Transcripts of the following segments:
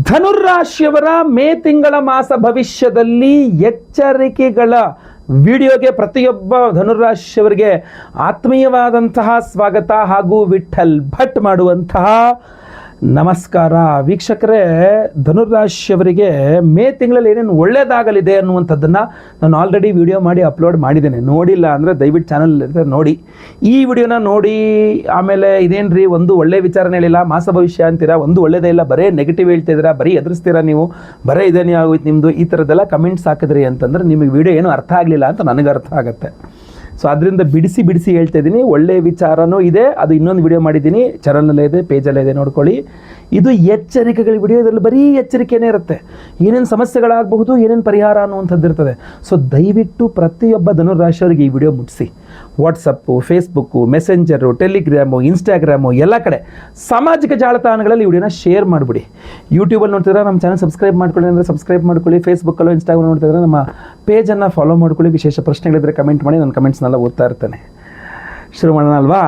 ಧನುರಾಶಿಯವರ ಮೇ ತಿಂಗಳ ಮಾಸ ಭವಿಷ್ಯದಲ್ಲಿ ಎಚ್ಚರಿಕೆಗಳ ವಿಡಿಯೋಗೆ ಪ್ರತಿಯೊಬ್ಬ ಧನುರಾಶಿಯವರಿಗೆ ಆತ್ಮೀಯವಾದಂತಹ ಸ್ವಾಗತ ಹಾಗೂ ವಿಠಲ್ ಭಟ್ ಮಾಡುವಂತಹ ನಮಸ್ಕಾರ. ವೀಕ್ಷಕರೇ, ಧನುರಾಶಿಯವರಿಗೆ ಮೇ ತಿಂಗಳಲ್ಲಿ ಏನೇನು ಒಳ್ಳೆಯದಾಗಲಿದೆ ಅನ್ನುವಂಥದ್ದನ್ನು ನಾನು ಆಲ್ರೆಡಿ ವಿಡಿಯೋ ಮಾಡಿ ಅಪ್ಲೋಡ್ ಮಾಡಿದ್ದೇನೆ. ನೋಡಿಲ್ಲ ಅಂದರೆ ದಯವಿಟ್ಟು ಚಾನಲ್ ನೋಡಿ, ಈ ವಿಡಿಯೋನ ನೋಡಿ. ಆಮೇಲೆ ಇದೇನ್ರಿ ಒಂದು ಒಳ್ಳೆ ವಿಚಾರನೇ ಹೇಳಿಲ್ಲ, ಮಾಸ ಭವಿಷ್ಯ ಅಂತೀರಾ, ಒಂದು ಒಳ್ಳೆಯದೇ ಇಲ್ಲ, ಬರೀ ನೆಗೆಟಿವ್ ಹೇಳ್ತಿದ್ದೀರಾ, ಬರೀ ಎದುರಿಸ್ತೀರಾ, ನೀವು ಬರೀ ಇದೇನೇ ಆಗೋಯ್ತು ನಿಮ್ಮದು, ಈ ಥರದ್ದೆಲ್ಲ ಕಮೆಂಟ್ಸ್ ಹಾಕಿದ್ರಿ ಅಂತಂದರೆ ನಿಮಗೆ ವಿಡಿಯೋ ಏನೂ ಅರ್ಥ ಆಗಲಿಲ್ಲ ಅಂತ ನನಗೆ ಅರ್ಥ ಆಗುತ್ತೆ. ಸೊ ಅದರಿಂದ ಬಿಡಿಸಿ ಹೇಳ್ತಾ ಇದ್ದೀನಿ. ಒಳ್ಳೆಯ ವಿಚಾರನೂ ಇದೆ, ಅದು ಇನ್ನೊಂದು ವಿಡಿಯೋ ಮಾಡಿದ್ದೀನಿ, ಚಾನಲಲ್ಲೇ ಇದೆ, ಪೇಜಲ್ಲೇ ಇದೆ, ನೋಡ್ಕೊಳ್ಳಿ. ಇದು ಎಚ್ಚರಿಕೆಗಳ ವಿಡಿಯೋ, ಇದರಲ್ಲಿ ಬರೀ ಎಚ್ಚರಿಕೆನೇ ಇರುತ್ತೆ. ಏನೇನು ಸಮಸ್ಯೆಗಳಾಗಬಹುದು, ಏನೇನು ಪರಿಹಾರ ಅನ್ನುವಂಥದ್ದು ಇರ್ತದೆ. ಸೊ ದಯವಿಟ್ಟು ಪ್ರತಿಯೊಬ್ಬ ಧನುರಾಶಿಯವರಿಗೆ ಈ ವಿಡಿಯೋ ಮುಟ್ಟಿಸಿ. WhatsApp, Facebook, messenger, Telegram, Instagram, ಎಲ್ಲ ಕಡೆ ಸಾಮಾಜಿಕ ಜಾಲತಾಣಗಳಲ್ಲಿ ಈ ವಿಡಿಯೋನ ಶೇರ್ ಮಾಡಿಬಿಡಿ. ಯೂಟ್ಯೂಬಲ್ಲಿ ನೋಡ್ತಿದ್ರೆ ನಮ್ಮ ಚಾನಲ್ ಸಬ್ಸ್ಕ್ರೈಬ್ ಮಾಡ್ಕೊಳ್ಳಿ ಅಂದರೆ ಸಬ್ಸ್ಕ್ರೈಬ್ ಮಾಡ್ಕೊಳ್ಳಿ. ಫೇಸ್ಬುಕ್ಕಲ್ಲೂ ಇನ್ಸ್ಟಾಗ್ರಾಮ್ ನೋಡ್ತಿದ್ರೆ ನಮ್ಮ ಪೇಜನ್ನು ಫಾಲೋ ಮಾಡ್ಕೊಳ್ಳಿ. ವಿಶೇಷ ಪ್ರಶ್ನೆಗಳಿದ್ದರೆ ಕಮೆಂಟ್ ಮಾಡಿ, ನನ್ನ ಕಮೆಂಟ್ಸ್ನೆಲ್ಲ ಓದ್ತಾ ಇರ್ತೇನೆ. ಶುರು ಮಾಡೋಣ ಅಲ್ವಾ?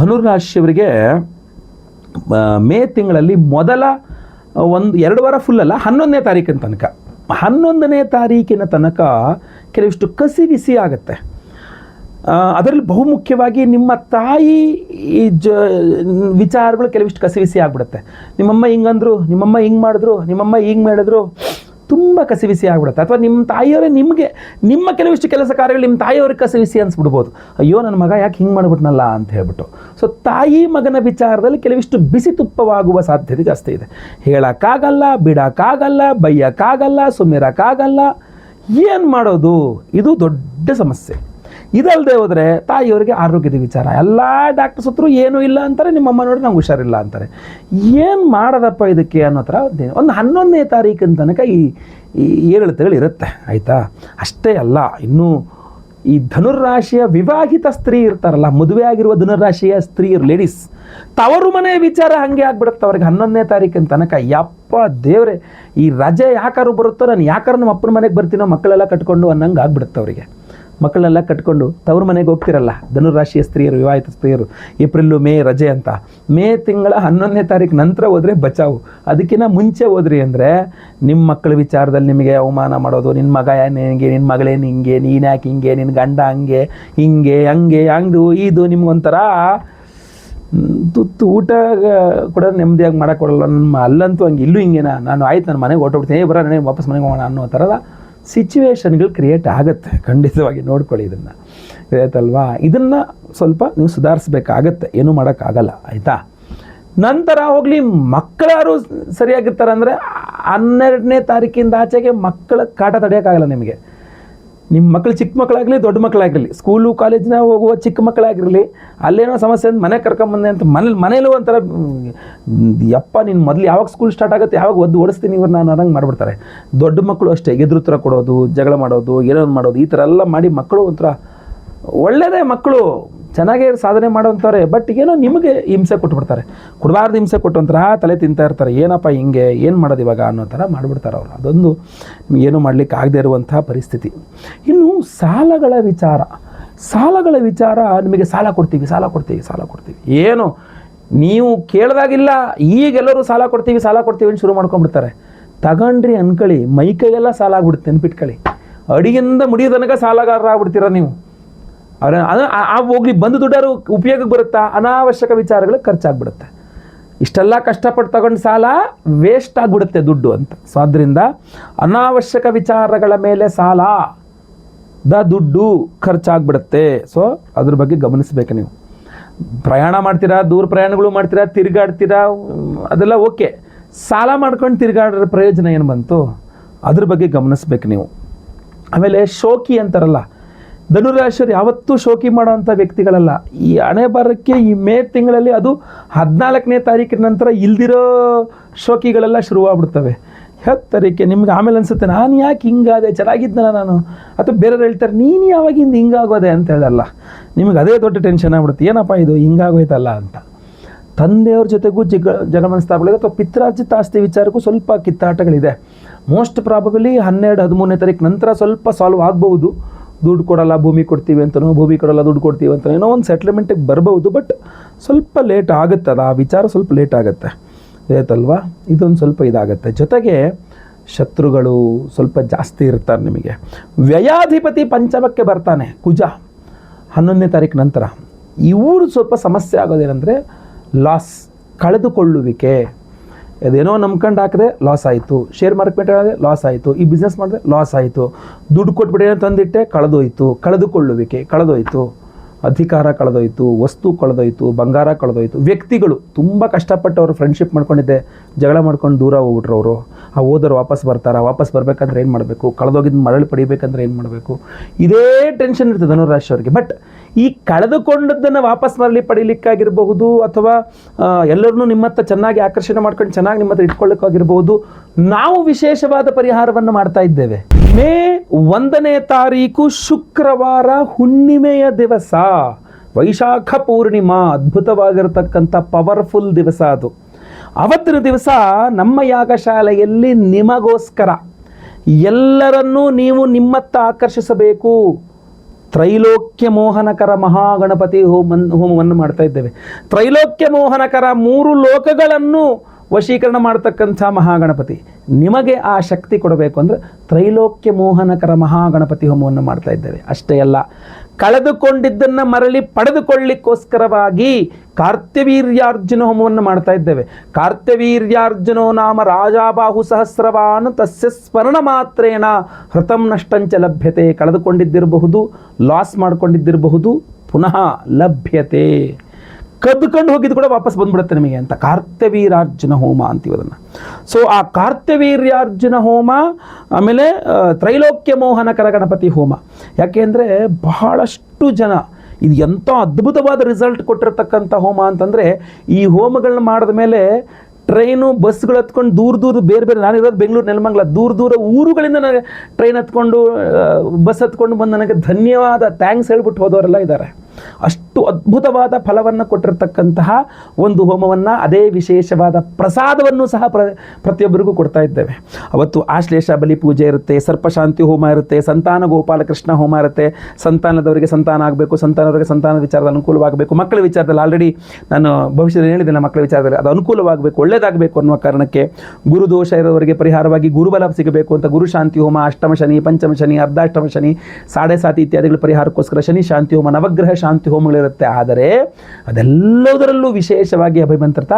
ಧನುರಾಶಿಯವರಿಗೆ ಮೇ ತಿಂಗಳಲ್ಲಿ ಮೊದಲ 2 ವಾರ ಫುಲ್ ಅಲ್ಲ, 11ನೇ ತಾರೀಕಿನ ತನಕ, 11ನೇ ತಾರೀಕಿನ ತನಕ ಕೆಲವಿಷ್ಟು ಕಸಿವಿಸಿ ಆಗುತ್ತೆ. ಅದರಲ್ಲಿ ಬಹುಮುಖ್ಯವಾಗಿ ನಿಮ್ಮ ತಾಯಿ ವಿಚಾರಗಳು ಕೆಲವಿಷ್ಟು ಕಸಿವಿಸಿ ಆಗಿಬಿಡುತ್ತೆ. ನಿಮ್ಮಮ್ಮ ಹಿಂಗಂದ್ರು, ನಿಮ್ಮಮ್ಮ ಹಿಂಗೆ ಮಾಡಿದ್ರು, ನಿಮ್ಮಮ್ಮ ಹಿಂಗೆ ಮಾಡಿದ್ರು, ತುಂಬ ಕಸಿವಿಸಿ ಆಗಿಬಿಡುತ್ತೆ. ಅಥವಾ ನಿಮ್ಮ ತಾಯಿಯವರೇ ನಿಮ್ಮ ಕೆಲವಿಷ್ಟು ಕೆಲಸ ಕಾರ್ಯಗಳು ನಿಮ್ಮ ತಾಯಿಯವ್ರಿಗೆ ಕಸಿವಿಸಿ ಅನಿಸ್ಬಿಡ್ಬೋದು. ಅಯ್ಯೋ ನನ್ನ ಮಗ ಯಾಕೆ ಹಿಂಗೆ ಮಾಡಿಬಿಟ್ನಲ್ಲ ಅಂತ ಹೇಳ್ಬಿಟ್ಟು. ಸೊ ತಾಯಿ ಮಗನ ವಿಚಾರದಲ್ಲಿ ಕೆಲವಿಷ್ಟು ಬಿಸಿ ತುಪ್ಪವಾಗುವ ಸಾಧ್ಯತೆ ಜಾಸ್ತಿ ಇದೆ. ಹೇಳೋಕ್ಕಾಗಲ್ಲ, ಬಿಡೋಕ್ಕಾಗಲ್ಲ, ಬೈಯೋಕ್ಕಾಗಲ್ಲ, ಸುಮ್ಮಿರೋಕ್ಕಾಗಲ್ಲ. ಏನು ಮಾಡೋದು? ಇದು ದೊಡ್ಡ ಸಮಸ್ಯೆ. ಇದಲ್ಲದೆ ಹೋದರೆ ತಾಯಿಯವರಿಗೆ ಆರೋಗ್ಯದ ವಿಚಾರ, ಎಲ್ಲ ಡಾಕ್ಟರ್ಸ್ ಹತ್ರ ಏನೂ ಇಲ್ಲ ಅಂತಾರೆ, ನಿಮ್ಮಮ್ಮ ನೋಡಿ ನಂಗೆ ಹುಷಾರಿಲ್ಲ ಅಂತಾರೆ. ಏನು ಮಾಡೋದಪ್ಪ ಇದಕ್ಕೆ ಅನ್ನೋ ಥರ ಒಂದು 11ನೇ ತಾರೀಕಿನ ತನಕ ಈ ಏರಿಳಿತಗಳಿರುತ್ತೆ, ಆಯಿತಾ? ಅಷ್ಟೇ ಅಲ್ಲ, ಇನ್ನೂ ಈ ಧನುರಾಶಿಯ ವಿವಾಹಿತ ಸ್ತ್ರೀ ಇರ್ತಾರಲ್ಲ, ಮದುವೆ ಆಗಿರುವ ಧನುರಾಶಿಯ ಸ್ತ್ರೀಯರು, ಲೇಡೀಸ್, ತವರು ಮನೆ ವಿಚಾರ ಹಾಗೆ ಆಗ್ಬಿಡುತ್ತೆ ಅವ್ರಿಗೆ 11ನೇ ತಾರೀಕಿನ ತನಕ. ಯಪ್ಪ ದೇವ್ರೆ, ಈ ರಜೆ ಯಾಕಾರು ಬರುತ್ತೋ, ನಾನು ಯಾಕಾರು ನಮ್ಮ ಅಪ್ಪನ ಮನೆಗೆ ಬರ್ತೀನೋ, ಮಕ್ಕಳೆಲ್ಲ ಕಟ್ಕೊಂಡು ಅನ್ನಂಗೆ ಆಗ್ಬಿಡುತ್ತೆ ಅವರಿಗೆ. ಮಕ್ಕಳನ್ನೆಲ್ಲ ಕಟ್ಕೊಂಡು ತವರು ಮನೆಗೆ ಹೋಗ್ತಿರಲ್ಲ ಧನುರಾಶಿಯ ಸ್ತ್ರೀಯರು, ವಿವಾಹಿತ ಸ್ತ್ರೀಯರು, ಏಪ್ರಿಲು ಮೇ ರಜೆ ಅಂತ. ಮೇ ತಿಂಗಳ 11ನೇ ತಾರೀಕು ನಂತರ ಹೋದರೆ ಬಚಾವು. ಅದಕ್ಕಿಂತ ಮುಂಚೆ ಹೋದ್ರಿ ಅಂದರೆ ನಿಮ್ಮ ಮಕ್ಕಳ ವಿಚಾರದಲ್ಲಿ ನಿಮಗೆ ಅವಮಾನ ಮಾಡೋದು, ನಿನ್ನ ಮಗ ನಿನಗೆ, ನಿನ್ನ ಮಗಳೇನು ಹಿಂಗೆ, ನೀನು ಯಾಕೆ ಹಿಂಗೆ, ನಿನ್ನ ಗಂಡ ಹಂಗೆ ಹಿಂಗೆ ಹಂಗೆ ಹಂಗು ಇದು ನಿಮ್ಗೊಂಥರ ತುತ್ತು ಊಟ ಕೂಡ ನೆಮ್ಮದಿಯಾಗಿ ಮಾಡೋಕ್ಕೊಡಲ್ಲ. ನಮ್ಮ ಅಲ್ಲಂತೂ ಹಂಗೆ, ಇಲ್ಲೂ ಹಿಂಗೇನಾ, ನಾನು ಆಯ್ತು ನನ್ನ ಮನೆಗೆ ಹೊರಟೋಗ್ಬಿಡ್ತೀನಿ, ಬರೋ ನನಗೆ ವಾಪಸ್ ಮನೆಗೆ ಹೋಗೋಣ ಅನ್ನೋ ಥರದ ಸಿಚುವೇಶನ್ಗಳು ಕ್ರಿಯೇಟ್ ಆಗುತ್ತೆ. ಖಂಡಿತವಾಗಿ ನೋಡ್ಕೊಳ್ಳಿ, ಇದನ್ನು ಆಯ್ತಲ್ವಾ? ಇದನ್ನು ಸ್ವಲ್ಪ ನೀವು ಸುಧಾರಿಸ್ಬೇಕಾಗತ್ತೆ, ಏನೂ ಮಾಡೋಕ್ಕಾಗಲ್ಲ, ಆಯಿತಾ? ನಂತರ ಹೋಗಲಿ, ಮಕ್ಕಳಾರು ಸರಿಯಾಗಿರ್ತಾರೆ ಅಂದರೆ 12ನೇ ತಾರೀಕಿಂದ ಆಚೆಗೆ ಮಕ್ಕಳ ಕಾಟ ತಡೆಯೋಕ್ಕಾಗಲ್ಲ ನಿಮಗೆ. ನಿಮ್ಮ ಮಕ್ಕಳು ಚಿಕ್ಕ ಮಕ್ಕಳಾಗಲಿ ದೊಡ್ಡ ಮಕ್ಕಳಾಗಿರಲಿ, ಸ್ಕೂಲು ಕಾಲೇಜಿನ ಹೋಗುವ ಚಿಕ್ಕ ಮಕ್ಕಳಾಗಿರಲಿ, ಅಲ್ಲೇನೋ ಸಮಸ್ಯೆ ಅಂತ ಮನೆಗೆ ಕರ್ಕೊಂಬಂದೆ ಅಂತ ಮನೇಲೂ ಒಂಥರ ಯಪ್ಪ ನೀನು ಮೊದಲು ಯಾವಾಗ ಸ್ಕೂಲ್ ಸ್ಟಾರ್ಟ್ ಆಗುತ್ತೆ, ಯಾವಾಗ ಓಡಿಸ್ತೀನಿ ಇವ್ರು ನಾನು ಅನ್ನಂಗೆ ಮಾಡಿಬಿಡ್ತಾರೆ. ದೊಡ್ಡ ಮಕ್ಕಳು ಅಷ್ಟೇ, ಎದುರುತ್ತರ ಕೊಡೋದು, ಜಗಳ ಮಾಡೋದು, ಏನೋ ಮಾಡೋದು, ಈ ಥರ ಎಲ್ಲ ಮಾಡಿ ಮಕ್ಕಳು ಒಂಥರ ಒಳ್ಳೆಯದೇ, ಮಕ್ಕಳು ಚೆನ್ನಾಗೇ ಸಾಧನೆ ಮಾಡೋಂಥವ್ರೆ. ಬಟ್ ಏನೋ ನಿಮಗೆ ಹಿಂಸೆ ಕೊಟ್ಬಿಡ್ತಾರೆ, ಕೊಡಬಾರ್ದು ಹಿಂಸೆ ಕೊಟ್ಟೊಂಥರ ತಲೆ ತಿಂತಾ ಇರ್ತಾರೆ. ಏನಪ್ಪ ಹಿಂಗೆ, ಏನು ಮಾಡೋದು ಇವಾಗ ಅನ್ನೋ ಥರ ಮಾಡಿಬಿಡ್ತಾರೆ ಅವರು. ಅದೊಂದು ಏನು ಮಾಡಲಿಕ್ಕೆ ಆಗದೆ ಇರುವಂಥ ಪರಿಸ್ಥಿತಿ. ಇನ್ನು ಸಾಲಗಳ ವಿಚಾರ, ನಿಮಗೆ ಸಾಲ ಕೊಡ್ತೀವಿ ಏನು ನೀವು ಕೇಳಿದಾಗಿಲ್ಲ, ಈಗೆಲ್ಲರೂ ಸಾಲ ಕೊಡ್ತೀವಿ ಅಂತ ಶುರು ಮಾಡ್ಕೊಂಡ್ಬಿಡ್ತಾರೆ. ತಗೊಂಡ್ರಿ ಅನ್ಕೊಳ್ಳಿ, ಮೈಕೈಗೆಲ್ಲ ಸಾಲ ಆಗ್ಬಿಡುತ್ತೆ, ನೆನ್ಪಿಟ್ಕೊಳ್ಳಿ. ಅಡಿಗೆಯಿಂದ ಮುಡಿಯೋ ತನಕ ಸಾಲಗಾರರ ಆಗ್ಬಿಡ್ತೀರ ನೀವು. ಹೋಗ್ಲಿ, ಬಂದು ದುಡ್ಡಾರು ಉಪಯೋಗಕ್ಕೆ ಬರುತ್ತಾ, ಅನಾವಶ್ಯಕ ವಿಚಾರಗಳು ಖರ್ಚಾಗ್ಬಿಡುತ್ತೆ. ಇಷ್ಟೆಲ್ಲ ಕಷ್ಟಪಟ್ಟು ತಗೊಂಡು ಸಾಲ ವೇಸ್ಟ್ ಆಗಿಬಿಡುತ್ತೆ ದುಡ್ಡು ಅಂತ. ಸೊ ಆದ್ದರಿಂದ ಅನಾವಶ್ಯಕ ವಿಚಾರಗಳ ಮೇಲೆ ದುಡ್ಡು ಖರ್ಚಾಗ್ಬಿಡುತ್ತೆ. ಸೊ ಅದ್ರ ಬಗ್ಗೆ ಗಮನಿಸಬೇಕು ನೀವು. ಪ್ರಯಾಣ ಮಾಡ್ತೀರಾ, ದೂರ ಪ್ರಯಾಣಗಳು ಮಾಡ್ತೀರಾ, ತಿರುಗಾಡ್ತೀರಾ, ಅದೆಲ್ಲ ಓಕೆ. ಸಾಲ ಮಾಡ್ಕೊಂಡು ತಿರುಗಾಡ್ರ ಪ್ರಯೋಜನ ಏನು ಬಂತು, ಅದ್ರ ಬಗ್ಗೆ ಗಮನಿಸ್ಬೇಕು ನೀವು. ಆಮೇಲೆ ಶೋಕಿ ಅಂತಾರಲ್ಲ, ಧನುರಾಶಿಯರು ಯಾವತ್ತೂ ಶೋಕಿ ಮಾಡೋವಂಥ ವ್ಯಕ್ತಿಗಳಲ್ಲ. ಈ ಹಣೆ ಬರಕ್ಕೆ ಈ ಮೇ ತಿಂಗಳಲ್ಲಿ, ಅದು 14ನೇ ತಾರೀಕಿನ ನಂತರ ಇಲ್ದಿರೋ ಶೋಕಿಗಳೆಲ್ಲ ಶುರುವಾಗ್ಬಿಡ್ತವೆ. 10 ತಾರೀಕೆ ನಿಮ್ಗೆ ಆಮೇಲೆ ಅನಿಸುತ್ತೆ, ನಾನು ಯಾಕೆ ಹಿಂಗಾದೆ, ಚೆನ್ನಾಗಿದ್ದಲ್ಲ ನಾನು, ಅಥವಾ ಬೇರೆಯವ್ರು ಹೇಳ್ತಾರೆ ನೀನು ಯಾವಾಗಿಂದ ಹಿಂಗಾಗೋದೆ ಅಂತ ಹೇಳಲ್ಲ. ನಿಮಗೆ ಅದೇ ದೊಡ್ಡ ಟೆನ್ಷನ್ ಆಗ್ಬಿಡುತ್ತೆ, ಏನಪ್ಪ ಇದು ಹಿಂಗಾಗೋಯ್ತಲ್ಲ ಅಂತ. ತಂದೆಯವ್ರ ಜೊತೆಗೂ ಜಗಳ ಮನಸ್ತಾಪಗಳಿದೆ, ಅಥವಾ ಪಿತ್ರಾರ್ಜಿತ ಆಸ್ತಿ ವಿಚಾರಕ್ಕೂ ಸ್ವಲ್ಪ ಕಿತ್ತಾಟಗಳಿದೆ. ಮೋಸ್ಟ್ ಪ್ರಾಬಬಲಿ 12-13ನೇ ತಾರೀಕು ನಂತರ ಸ್ವಲ್ಪ ಸಾಲ್ವ್ ಆಗ್ಬೋದು. ದುಡ್ಡು ಕೊಡಲ್ಲ ಭೂಮಿ ಕೊಡ್ತೀವಿ ಅಂತನೋ, ಭೂಮಿ ಕೊಡಲ್ಲ ದುಡ್ಡು ಕೊಡ್ತೀವಿ ಅಂತನೋ, ಏನೋ ಒಂದು ಸೆಟ್ಲ್ಮೆಂಟಿಗೆ ಬರ್ಬೋದು. ಬಟ್ ಸ್ವಲ್ಪ ಲೇಟ್ ಆಗುತ್ತೆ, ಅದು ಆ ವಿಚಾರ ಸ್ವಲ್ಪ ಲೇಟ್ ಆಗುತ್ತೆ. ಆಯ್ತಲ್ವಾ. ಇದೊಂದು ಸ್ವಲ್ಪ ಇದಾಗುತ್ತೆ. ಜೊತೆಗೆ ಶತ್ರುಗಳು ಸ್ವಲ್ಪ ಜಾಸ್ತಿ ಇರ್ತಾರೆ ನಿಮಗೆ. ವ್ಯಯಾಧಿಪತಿ ಪಂಚಮಕ್ಕೆ ಬರ್ತಾನೆ ಕುಜ 11ನೇ ತಾರೀಕು ನಂತರ. ಇವರು ಸ್ವಲ್ಪ ಸಮಸ್ಯೆ ಆಗೋದೇನೆಂದರೆ ಲಾಸ್, ಕಳೆದುಕೊಳ್ಳುವಿಕೆ. ಅದೇನೋ ನಂಬ್ಕೊಂಡು ಹಾಕಿದೆ ಲಾಸ್ ಆಯಿತು, ಶೇರ್ ಮಾರ್ಕೆಟ್ ಹೇಳಿದೆ ಲಾಸ್ ಆಯಿತು, ಈ ಬಿಸ್ನೆಸ್ ಮಾಡಿದೆ ಲಾಸ್ ಆಯಿತು, ದುಡ್ಡು ಕೊಟ್ಬಿಟ್ಟು ಏನೋ ತಂದಿಟ್ಟೆ ಕಳೆದೋಯ್ತು, ಕಳೆದುಕೊಳ್ಳುವಿಕೆ ಕಳೆದೋಯ್ತು, ಅಧಿಕಾರ ಕಳೆದೋಯ್ತು, ವಸ್ತು ಕಳೆದೋಯ್ತು, ಬಂಗಾರ ಕಳೆದೋಯ್ತು. ವ್ಯಕ್ತಿಗಳು ತುಂಬ ಕಷ್ಟಪಟ್ಟು ಅವರು ಫ್ರೆಂಡ್ಶಿಪ್ ಮಾಡ್ಕೊಂಡಿದ್ದೆ, ಜಗಳ ಮಾಡ್ಕೊಂಡು ದೂರ ಹೋಗ್ಬಿಟ್ರು ಅವರು. ಆ ಹೋದವ್ರು ವಾಪಸ್ ಬರ್ತಾರಾ, ವಾಪಸ್ ಬರಬೇಕಂದ್ರೆ ಏನು ಮಾಡಬೇಕು, ಕಳೆದೋಗಿದ್ದು ಮರಳಿ ಪಡಿಬೇಕಂದ್ರೆ ಏನು ಮಾಡಬೇಕು, ಇದೇ ಟೆನ್ಷನ್ ಇರ್ತದೆ ಧನುರಾಶಿಯವರಿಗೆ. ಬಟ್ ಈ ಕಳೆದುಕೊಂಡದ್ದನ್ನು ವಾಪಸ್ ಮರಳಿ ಪಡೀಲಿಕ್ಕಾಗಿರಬಹುದು, ಅಥವಾ ಎಲ್ಲರನ್ನೂ ನಿಮ್ಮ ಹತ್ರ ಚೆನ್ನಾಗಿ ಆಕರ್ಷಣೆ ಮಾಡ್ಕೊಂಡು ಚೆನ್ನಾಗಿ ನಿಮ್ಮ ಹತ್ರ ಇಟ್ಕೊಳ್ಳೋಕ್ಕಾಗಿರ್ಬೋದು, ನಾವು ವಿಶೇಷವಾದ ಪರಿಹಾರವನ್ನು ಮಾಡ್ತಾ ಇದ್ದೇವೆ. ಮೇ 1ನೇ ತಾರೀಕು ಶುಕ್ರವಾರ, ಹುಣ್ಣಿಮೆಯ ದಿವಸ, ವೈಶಾಖ ಪೂರ್ಣಿಮಾ, ಅದ್ಭುತವಾಗಿರತಕ್ಕಂಥ ಪವರ್ಫುಲ್ ದಿವಸ ಅದು. ಅವತ್ತಿನ ದಿವಸ ನಮ್ಮ ಯಾಗಶಾಲೆಯಲ್ಲಿ ನಿಮಗೋಸ್ಕರ ಎಲ್ಲರನ್ನೂ ನೀವು ನಿಮ್ಮತ್ತ ಆಕರ್ಷಿಸಬೇಕು. ತ್ರೈಲೋಕ್ಯ ಮೋಹನಕರ ಮಹಾಗಣಪತಿ ಹೋಮವನ್ನು ಮಾಡ್ತಾ ಇದ್ದೇವೆ. ತ್ರೈಲೋಕ್ಯ ಮೋಹನಕರ 3 ಲೋಕಗಳನ್ನು ವಶೀಕರಣ ಮಾಡ್ತಕ್ಕಂಥ ಮಹಾಗಣಪತಿ ನಿಮಗೆ ಆ ಶಕ್ತಿ ಕೊಡಬೇಕು ಅಂದರೆ ತ್ರೈಲೋಕ್ಯ ಮೋಹನಕರ ಮಹಾಗಣಪತಿ ಹೋಮವನ್ನು ಮಾಡ್ತಾ ಇದ್ದೇವೆ. ಅಷ್ಟೇ ಅಲ್ಲ, ಕಳೆದುಕೊಂಡಿದ್ದನ್ನು ಮರಳಿ ಪಡೆದುಕೊಳ್ಳಿಕ್ಕೋಸ್ಕರವಾಗಿ ಕಾರ್ತ್ಯವೀರ್ಯಾರ್ಜುನ ಹೋಮವನ್ನು ಮಾಡ್ತಾ ಇದ್ದೇವೆ. ಕಾರ್ತ್ಯವೀರ್ಯಾರ್ಜುನೋ ನಾಮ ರಾಜಾಬಾಹು ಸಹಸ್ರವಾನ್ ತಸ್ಯ ಸ್ಮರಣ ಮಾತ್ರೇಣ ಹೃತಂ ನಷ್ಟಂಚ ಲಭ್ಯತೆ. ಕಳೆದುಕೊಂಡಿದ್ದಿರಬಹುದು, ಲಾಸ್ ಮಾಡ್ಕೊಂಡಿದ್ದಿರಬಹುದು, ಪುನಃ ಲಭ್ಯತೆ. ಕದ್ದುಕೊಂಡು ಹೋಗಿದ್ದು ಕೂಡ ವಾಪಸ್ ಬಂದ್ಬಿಡುತ್ತೆ ನಿಮಗೆ ಅಂತ ಕಾರ್ತ್ಯವೀರ್ಯಾರ್ಜುನ ಹೋಮ ಅಂತೀವಿ ಅದನ್ನು. ಸೊ ಆ ಕಾರ್ತ್ಯವೀರ್ಯಾರ್ಜುನ ಹೋಮ, ಆಮೇಲೆ ತ್ರೈಲೋಕ್ಯ ಮೋಹನಕರ ಗಣಪತಿ ಹೋಮ. ಯಾಕೆಂದರೆ ಬಹಳಷ್ಟು ಜನ ಇದು ಎಂಥ ಅದ್ಭುತವಾದ ರಿಸಲ್ಟ್ ಕೊಟ್ಟಿರ್ತಕ್ಕಂಥ ಹೋಮ ಅಂತಂದರೆ, ಈ ಹೋಮಗಳನ್ನ ಮಾಡಿದ ಮೇಲೆ ಟ್ರೈನು ಬಸ್ಗಳು ಹತ್ಕೊಂಡು ದೂರ ಬೇರೆ ಬೇರೆ, ನಾನಿರೋದು ಬೆಂಗಳೂರು ನೆಲಮಂಗಲ, ದೂರ ಊರುಗಳಿಂದ ನನಗೆ ಟ್ರೈನ್ ಹತ್ಕೊಂಡು ಬಸ್ ಹತ್ಕೊಂಡು ಬಂದು ನನಗೆ ಧನ್ಯವಾದ ಥ್ಯಾಂಕ್ಸ್ ಹೇಳ್ಬಿಟ್ಟು ಹೋದವರೆಲ್ಲ ಇದ್ದಾರೆ. ಅಷ್ಟು ಅದ್ಭುತವಾದ ಫಲವನ್ನು ಕೊಟ್ಟಿರ್ತಕ್ಕಂತಹ ಒಂದು ಹೋಮವನ್ನು, ಅದೇ ವಿಶೇಷವಾದ ಪ್ರಸಾದವನ್ನು ಸಹ ಪ್ರತಿಯೊಬ್ಬರಿಗೂ ಕೊಡ್ತಾ ಇದ್ದೇವೆ. ಅವತ್ತು ಆಶ್ಲೇಷ ಬಲಿ ಪೂಜೆ ಇರುತ್ತೆ, ಸರ್ಪಶಾಂತಿ ಹೋಮ ಇರುತ್ತೆ, ಸಂತಾನ ಗೋಪಾಲಕೃಷ್ಣ ಹೋಮ ಇರುತ್ತೆ. ಸಂತಾನದವರಿಗೆ ಸಂತಾನ ಆಗಬೇಕು, ಸಂತಾನದವರಿಗೆ ಸಂತಾನದ ವಿಚಾರದಲ್ಲಿ ಅನುಕೂಲವಾಗಬೇಕು, ಮಕ್ಕಳ ವಿಚಾರದಲ್ಲಿ ಆಲ್ರೆಡಿ ನಾನು ಭವಿಷ್ಯದಲ್ಲಿ ಹೇಳಿದ್ದೇನೆ, ಮಕ್ಕಳ ವಿಚಾರದಲ್ಲಿ ಅದು ಅನುಕೂಲವಾಗಬೇಕು, ಒಳ್ಳೆಯದಾಗಬೇಕು ಅನ್ನುವ ಕಾರಣಕ್ಕೆ, ಗುರುದೋಷ ಇರೋವರಿಗೆ ಪರಿಹಾರವಾಗಿ ಗುರುಬಲ ಸಿಗಬೇಕು ಅಂತ ಗುರು ಶಾಂತಿ ಹೋಮ, ಅಷ್ಟಮ ಶನಿ, ಪಂಚಮ ಶನಿ, ಅರ್ಧಾಷ್ಟಮ ಶನಿ, 7.5 ಇತ್ಯಾದಿಗಳ ಪರಿಹಾರಕ್ಕೋಸ್ಕರ ಶನಿ ಶಾಂತಿ ಹೋಮ, ನವಗ್ರಹ ಶಾಂತಿ ಹೋಮಗಳಿರುತ್ತೆ. ಆದರೆ ಅದೆಲ್ಲದರಲ್ಲೂ ವಿಶೇಷವಾಗಿ ಅಭಿಮಂತ್ರಿತ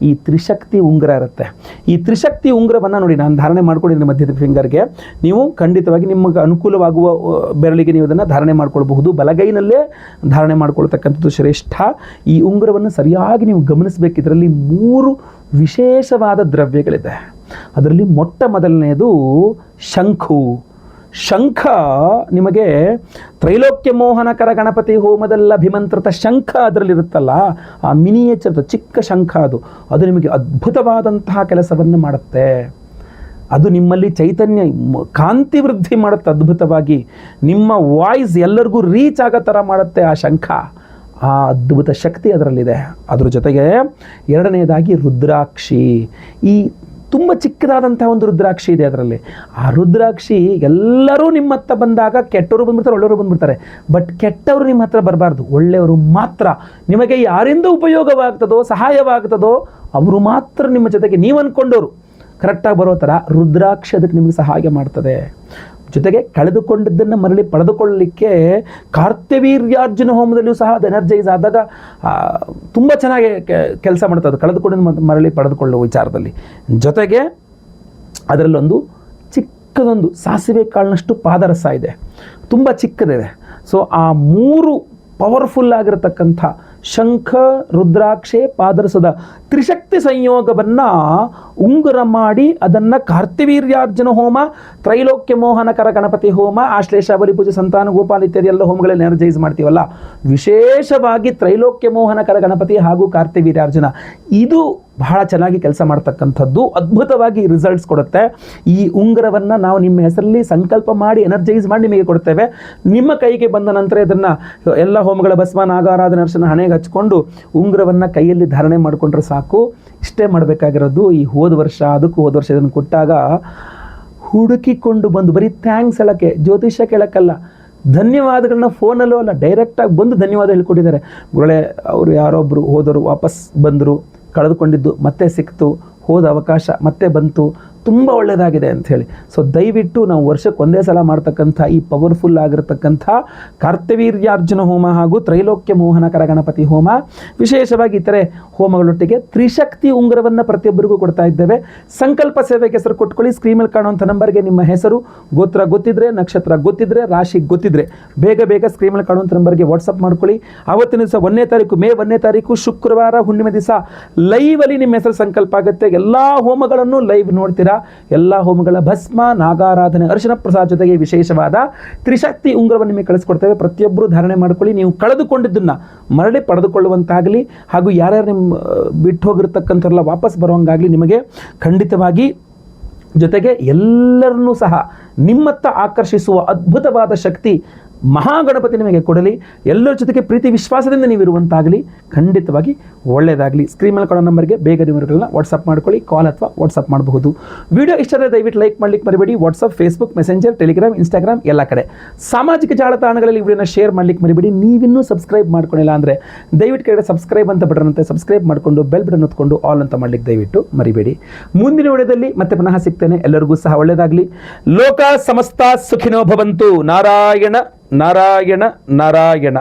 ಈ ತ್ರಿಶಕ್ತಿ ಉಂಗುರ ಇರುತ್ತೆ. ಈ ತ್ರಿಶಕ್ತಿ ಉಂಗುರವನ್ನು ನೋಡಿ ನಾನು ಧಾರಣೆ ಮಾಡ್ಕೊಂಡಿದ್ದೀನಿ ಮಧ್ಯದ ಫಿಂಗರ್ಗೆ. ನೀವು ಖಂಡಿತವಾಗಿ ನಿಮಗೆ ಅನುಕೂಲವಾಗುವ ಬೆರಳಿಗೆ ನೀವು ಅದನ್ನು ಧಾರಣೆ ಮಾಡ್ಕೊಳ್ಬಹುದು. ಬಲಗೈನಲ್ಲೇ ಧಾರಣೆ ಮಾಡ್ಕೊಳ್ತಕ್ಕಂಥದ್ದು ಶ್ರೇಷ್ಠ. ಈ ಉಂಗುರವನ್ನು ಸರಿಯಾಗಿ ನೀವು ಗಮನಿಸಬೇಕು. ಇದರಲ್ಲಿ 3 ವಿಶೇಷವಾದ ದ್ರವ್ಯಗಳಿದೆ. ಅದರಲ್ಲಿ ಮೊಟ್ಟ ಮೊದಲನೆಯದು ಶಂಖು. ಶಂಖ ನಿಮಗೆ ತ್ರೈಲೋಕ್ಯ ಮೋಹನಕರ ಗಣಪತಿ ಹೋಮದಲ್ಲಿ ಅಭಿಮಂತ್ರಿತ ಶಂಖ ಅದರಲ್ಲಿರುತ್ತಲ್ಲ, ಆ ಮಿನಿಯೇಚರ್ ಚಿಕ್ಕ ಶಂಖ, ಅದು ನಿಮಗೆ ಅದ್ಭುತವಾದಂತಹ ಕೆಲಸವನ್ನು ಮಾಡುತ್ತೆ. ಅದು ನಿಮ್ಮಲ್ಲಿ ಚೈತನ್ಯ, ಕಾಂತಿ ವೃದ್ಧಿ ಮಾಡುತ್ತೆ ಅದ್ಭುತವಾಗಿ. ನಿಮ್ಮ ವಾಯ್ಸ್ ಎಲ್ಲರಿಗೂ ರೀಚ್ ಆಗೋ ಥರ ಮಾಡುತ್ತೆ ಆ ಶಂಖ. ಆ ಅದ್ಭುತ ಶಕ್ತಿ ಅದರಲ್ಲಿದೆ. ಅದ್ರ ಜೊತೆಗೆ ಎರಡನೆಯದಾಗಿ ರುದ್ರಾಕ್ಷಿ. ಈ ತುಂಬ ಚಿಕ್ಕದಾದಂಥ ಒಂದು ರುದ್ರಾಕ್ಷಿ ಇದೆ ಅದರಲ್ಲಿ. ಆ ರುದ್ರಾಕ್ಷಿ ಎಲ್ಲರೂ ನಿಮ್ಮ ಹತ್ರ ಬಂದಾಗ ಕೆಟ್ಟವರು ಬಂದ್ಬಿಡ್ತಾರೆ, ಒಳ್ಳೆಯವರು ಬಂದ್ಬಿಡ್ತಾರೆ. ಬಟ್ ಕೆಟ್ಟವರು ನಿಮ್ಮ ಹತ್ರ ಬರಬಾರ್ದು, ಒಳ್ಳೆಯವರು ಮಾತ್ರ. ನಿಮಗೆ ಯಾರಿಂದ ಉಪಯೋಗವಾಗ್ತದೋ, ಸಹಾಯವಾಗ್ತದೋ ಅವರು ಮಾತ್ರ ನಿಮ್ಮ ಜೊತೆಗೆ, ನೀವು ಅಂದ್ಕೊಂಡವರು ಕರೆಕ್ಟಾಗಿ ಬರೋ ಥರ ರುದ್ರಾಕ್ಷಿ ಅದಕ್ಕೆ ನಿಮಗೆ ಸಹಾಯ ಮಾಡ್ತದೆ. ಜೊತೆಗೆ ಕಳೆದುಕೊಂಡಿದ್ದನ್ನು ಮರಳಿ ಪಡೆದುಕೊಳ್ಳಲಿಕ್ಕೆ ಕಾರ್ತ್ಯವೀರ್ಯಾರ್ಜುನ ಹೋಮದಲ್ಲಿಯೂ ಸಹ ಅದು ಎನರ್ಜೈಸ್ ಆದಾಗ ತುಂಬ ಚೆನ್ನಾಗಿ ಕೆಲಸ ಮಾಡ್ತದೆ, ಅದು ಕಳೆದುಕೊಂಡಿದ್ದು ಮರಳಿ ಪಡೆದುಕೊಳ್ಳುವ ವಿಚಾರದಲ್ಲಿ. ಜೊತೆಗೆ ಅದರಲ್ಲೊಂದು ಚಿಕ್ಕದೊಂದು ಸಾಸಿವೆ ಕಾಳಿನಷ್ಟು ಪಾದರಸ ಇದೆ, ತುಂಬ ಚಿಕ್ಕದಿದೆ. ಸೊ ಆ 3 ಪವರ್ಫುಲ್ ಆಗಿರತಕ್ಕಂಥ ಶಂಖ, ರುದ್ರಾಕ್ಷೆ, ಪಾದರಸದ ತ್ರಿಶಕ್ತಿ ಸಂಯೋಗವನ್ನು ಉಂಗುರ ಮಾಡಿ ಅದನ್ನು ಕಾರ್ತ್ಯವೀರ್ಯಾರ್ಜುನ ಹೋಮ, ತ್ರೈಲೋಕ್ಯ ಮೋಹನಕರ ಗಣಪತಿ ಹೋಮ, ಆಶ್ಲೇಷ ಬಲಿ ಪೂಜೆ, ಸಂತಾನ ಗೋಪಾಲ ಇತ್ಯಾದಿ ಎಲ್ಲ ಹೋಮಗಳಲ್ಲಿ ಎನರ್ಜೈಸ್ ಮಾಡ್ತೀವಲ್ಲ, ವಿಶೇಷವಾಗಿ ತ್ರೈಲೋಕ್ಯ ಮೋಹನಕರ ಗಣಪತಿ ಹಾಗೂ ಕಾರ್ತ್ಯವೀರ್ಯಾರ್ಜುನ ಇದು ಬಹಳ ಚೆನ್ನಾಗಿ ಕೆಲಸ ಮಾಡ್ತಕ್ಕಂಥದ್ದು, ಅದ್ಭುತವಾಗಿ ರಿಸಲ್ಟ್ಸ್ ಕೊಡುತ್ತೆ. ಈ ಉಂಗುರವನ್ನು ನಾವು ನಿಮ್ಮ ಹೆಸರಲ್ಲಿ ಸಂಕಲ್ಪ ಮಾಡಿ ಎನರ್ಜೈಸ್ ಮಾಡಿ ನಿಮಗೆ ಕೊಡ್ತೇವೆ. ನಿಮ್ಮ ಕೈಗೆ ಬಂದ ನಂತರ ಇದನ್ನು ಎಲ್ಲ ಹೋಮಗಳ ಭಸ್ಮ, ನಾಗಾರಾಧನೆ, ಅರ್ಶನ ಹಣೆಗೆ ಹಚ್ಕೊಂಡು ಉಂಗುರವನ್ನು ಕೈಯಲ್ಲಿ ಧಾರಣೆ ಮಾಡಿಕೊಂಡ್ರೆ ಸಾಕು. ಇಷ್ಟೇ ಮಾಡಬೇಕಾಗಿರೋದು. ಈ ಹೋದ ವರ್ಷ ಇದನ್ನು ಕೊಟ್ಟಾಗ ಹುಡುಕಿಕೊಂಡು ಬಂದು ಬರೀ ಥ್ಯಾಂಕ್ಸ್ ಹೇಳೋಕ್ಕೆ, ಜ್ಯೋತಿಷ್ಯ ಕೇಳೋಕ್ಕಲ್ಲ, ಧನ್ಯವಾದಗಳನ್ನ ಫೋನಲ್ಲೂ ಅಲ್ಲ ಡೈರೆಕ್ಟಾಗಿ ಬಂದು ಧನ್ಯವಾದ ಹೇಳ್ಕೊಟ್ಟಿದ್ದಾರೆ. ಗುರುಗಳೇ, ಅವರು ಯಾರೊಬ್ಬರು ಹೋದರು, ವಾಪಸ್ ಬಂದರು, ಕಳೆದುಕೊಂಡಿದ್ದು ಮತ್ತೆ ಸಿಕ್ತು, ಹೋದ ಅವಕಾಶ ಮತ್ತೆ ಬಂತು, ತುಂಬ ಒಳ್ಳೆಯದಾಗಿದೆ ಅಂಥೇಳಿ. ಸೊ ದಯವಿಟ್ಟು ನಾವು ವರ್ಷಕ್ಕೆ ಒಂದೇ ಸಲ ಮಾಡ್ತಕ್ಕಂಥ ಈ ಪವರ್ಫುಲ್ ಆಗಿರತಕ್ಕಂಥ ಕಾರ್ತವೀರ್ಯಾರ್ಜುನ ಹೋಮ ಹಾಗೂ ತ್ರೈಲೋಕ್ಯ ಮೋಹನಕರ ಗಣಪತಿ ಹೋಮ, ವಿಶೇಷವಾಗಿ ಇತರೆ ಹೋಮಗಳೊಟ್ಟಿಗೆ ತ್ರಿಶಕ್ತಿ ಉಂಗುರವನ್ನು ಪ್ರತಿಯೊಬ್ಬರಿಗೂ ಕೊಡ್ತಾ ಇದ್ದೇವೆ. ಸಂಕಲ್ಪ ಸೇವೆಗೆ ಹೆಸರು ಕೊಟ್ಕೊಳ್ಳಿ. ಸ್ಕ್ರೀನ್ ಮೇಲೆ ಕಾಣುವಂಥ ನಂಬರ್ಗೆ ನಿಮ್ಮ ಹೆಸರು, ಗೋತ್ರ ಗೊತ್ತಿದ್ರೆ, ನಕ್ಷತ್ರ ಗೊತ್ತಿದ್ರೆ, ರಾಶಿ ಗೊತ್ತಿದ್ರೆ ಬೇಗ ಬೇಗ ಸ್ಕ್ರೀನ್ ಮೇಲೆ ಕಾಣುವಂಥ ನಂಬರ್ಗೆ ವಾಟ್ಸಪ್ ಮಾಡ್ಕೊಳ್ಳಿ. ಆವತ್ತಿನ ದಿವಸ 1ನೇ ತಾರೀಕು, ಮೇ 1ನೇ ತಾರೀಕು ಶುಕ್ರವಾರ ಹುಣ್ಣಿಮೆ ದಿವಸ ಲೈವಲ್ಲಿ ನಿಮ್ಮ ಹೆಸರು ಸಂಕಲ್ಪ ಆಗುತ್ತೆ. ಎಲ್ಲ ಹೋಮಗಳನ್ನು ಲೈವ್ ನೋಡ್ತೀರಾ. ಎಲ್ಲ ಹೋಮಗಳ ಭಸ್ಮ, ನಾಗಾರಾಧನೆ, ಅರಿಶಿನ ಪ್ರಸಾದ ಜೊತೆಗೆ ವಿಶೇಷವಾದ ತ್ರಿಶಕ್ತಿ ಉಂಗುರವನ್ನು ನಿಮಗೆ ಕಳಿಸ್ಕೊಡ್ತೇವೆ. ಪ್ರತಿಯೊಬ್ಬರು ಧಾರಣೆ ಮಾಡ್ಕೊಳ್ಳಿ. ನೀವು ಕಳೆದುಕೊಂಡಿದ್ದನ್ನು ಮರಳಿ ಪಡೆದುಕೊಳ್ಳುವಂತಾಗಲಿ, ಹಾಗೂ ಯಾರ್ಯಾರು ನಿಮ್ಮ ಬಿಟ್ಟು ಹೋಗಿರ್ತಕ್ಕಂಥವ್ರೆಲ್ಲ ವಾಪಸ್ ಬರುವಂಗಾಗಲಿ ನಿಮಗೆ ಖಂಡಿತವಾಗಿ. ಜೊತೆಗೆ ಎಲ್ಲರನ್ನೂ ಸಹ ನಿಮ್ಮತ್ತ ಆಕರ್ಷಿಸುವ ಅದ್ಭುತವಾದ ಶಕ್ತಿ ಮಹಾಗಣಪತಿ ನಿಮಗೆ ಕೊಡಲಿ. ಎಲ್ಲರ ಜೊತೆಗೆ ಪ್ರೀತಿ ವಿಶ್ವಾಸದಿಂದ ನೀವು ಇರುವಂತಾಗಲಿ. ಖಂಡಿತವಾಗಿ ಒಳ್ಳೆಯದಾಗಲಿ. ಸ್ಕ್ರೀನ್ ಮೇಲೆ ಕೊಡೋ ನಂಬರ್ಗೆ ಬೇಗ ನಿಮ್ಮಗಳನ್ನ ವಾಟ್ಸಪ್ ಮಾಡ್ಕೊಳ್ಳಿ. ಕಾಲ್ ಅಥವಾ ವಾಟ್ಸಪ್ ಮಾಡಬಹುದು. ವಿಡಿಯೋ ಇಷ್ಟ ಆದರೆ ದಯವಿಟ್ಟು ಲೈಕ್ ಮಾಡ್ಲಿಕ್ಕೆ ಮರಿಬೇಡಿ. WhatsApp, Facebook, messenger, Telegram, Instagram ಎಲ್ಲ ಕಡೆ ಸಾಮಾಜಿಕ ಜಾಲತಾಣಗಳಲ್ಲಿ ವಿಡಿಯೋನ ಶೇರ್ ಮಾಡ್ಲಿಕ್ಕೆ ಮರಿಬೇಡಿ. ನೀವಿನ್ನೂ ಸಬ್ಸ್ಕ್ರೈಬ್ ಮಾಡ್ಕೊಂಡಿಲ್ಲ ಅಂದರೆ ದಯವಿಟ್ಟು ಕೆಳಗಡೆ ಸಬ್ಸ್ಕ್ರೈಬ್ ಅಂತ ಬಟನ್ ಅಂತೆ ಸಬ್ಸ್ಕ್ರೈಬ್ ಮಾಡಿಕೊಂಡು ಬೆಲ್ ಬಟನ್ ಹೊತ್ಕೊಂಡು ಆಲ್ ಅಂತ ಮಾಡ್ಲಿಕ್ಕೆ ದಯವಿಟ್ಟು ಮರಿಬೇಡಿ. ಮುಂದಿನ ವಿಡಿಯೋದಲ್ಲಿ ಮತ್ತೆ ಪುನಃ ಸಿಗ್ತೇನೆ. ಎಲ್ಲರಿಗೂ ಸಹ ಒಳ್ಳೆಯದಾಗಲಿ. ಲೋಕ ಸಮಸ್ತ ಸುಖಿನೋ ಭವಂತು. ನಾರಾಯಣ ನಾರಾಯಣ ನಾರಾಯಣ.